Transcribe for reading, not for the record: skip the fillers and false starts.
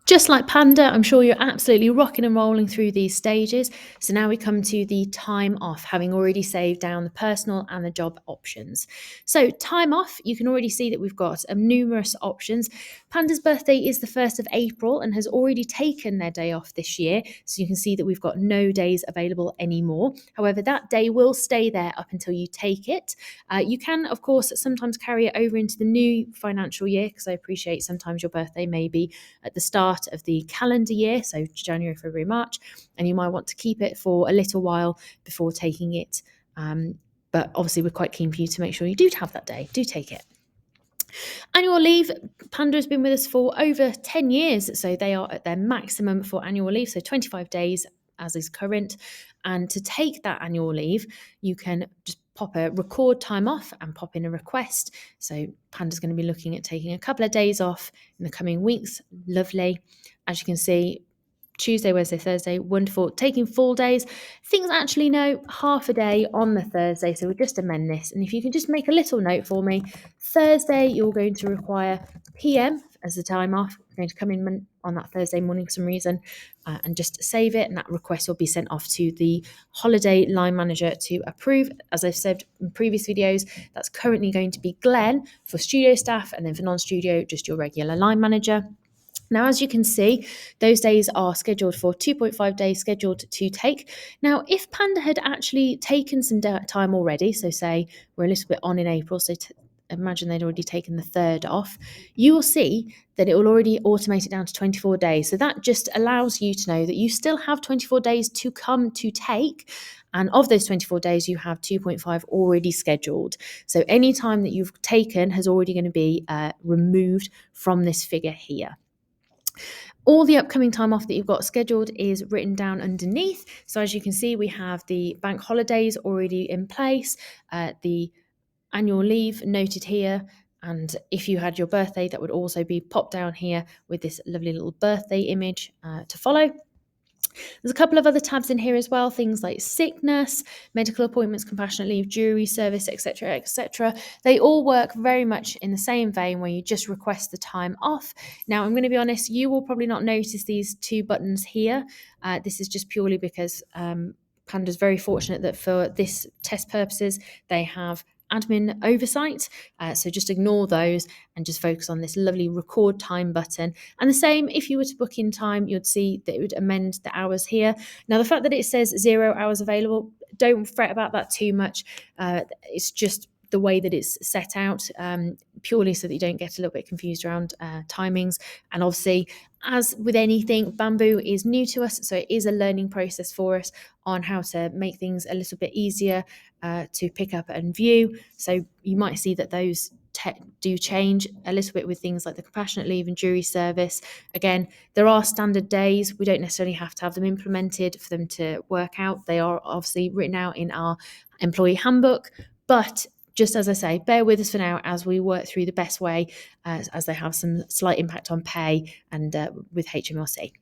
Just like Panda, I'm sure you're absolutely rocking and rolling through these stages. So now we come to the time off, having already saved down the personal and the job options. So time off, you can already see that we've got numerous options. Panda's birthday is the 1st of April and has already taken their day off this year. So you can see that we've got no days available anymore. However, that day will stay there up until you take it. You can, of course, sometimes carry it over into the new financial year, because I appreciate sometimes your birthday may be at the start of the calendar year, so January, February, March, and you might want to keep it for a little while before taking it. But obviously, we're quite keen for you to make sure you do have that day. Do take it. Annual leave, Panda has been with us for over 10 years, so they are at their maximum for annual leave, so 25 days as is current. And to take that annual leave, you can just pop a record time off and pop in a request. So Panda's going to be looking at taking a couple of days off in the coming weeks. Lovely. As you can see, Tuesday, Wednesday, Thursday, wonderful. Taking full days. Things actually no, half a day on the Thursday, so we'll just amend this. And if you can just make a little note for me, Thursday you're going to require PM as the time off. We're going to come in on that Thursday morning for some reason and just save it, and that request will be sent off to the holiday line manager to approve. As I've said in previous videos, that's currently going to be Glenn for studio staff, and then for non-studio, just your regular line manager. Now, as you can see, those days are scheduled for 2.5 days scheduled to take. Now, if Panda had actually taken some time already, so say we're a little bit on in April, so imagine they'd already taken the 3rd off, you will see that it will already automate it down to 24 days. So that just allows you to know that you still have 24 days to come to take. And of those 24 days, you have 2.5 already scheduled. So any time that you've taken has already going to be removed from this figure here. All the upcoming time off that you've got scheduled is written down underneath. So as you can see, we have the bank holidays already in place, the annual leave noted here, and if you had your birthday, that would also be popped down here with this lovely little birthday image to follow. There's a couple of other tabs in here as well, things like sickness, medical appointments, compassionate leave, jury service, etc., etc. They all work very much in the same vein, where you just request the time off. Now, I'm going to be honest, you will probably not notice these two buttons here. This is just purely because Panda's very fortunate that for this test purposes, they have admin oversight, so just ignore those and just focus on this lovely record time button. And the same, if you were to book in time, you'd see that it would amend the hours here. Now, the fact that it says 0 hours available, don't fret about that too much. It's just the way that it's set out, purely so that you don't get a little bit confused around timings. And obviously, as with anything, Bamboo is new to us, so it is a learning process for us on how to make things a little bit easier to pick up and view. So you might see that those do change a little bit with things like the compassionate leave and jury service. Again, there are standard days. We don't necessarily have to have them implemented for them to work out. They are obviously written out in our employee handbook, but just as I say, bear with us for now as we work through the best way, as they have some slight impact on pay and with HMRC.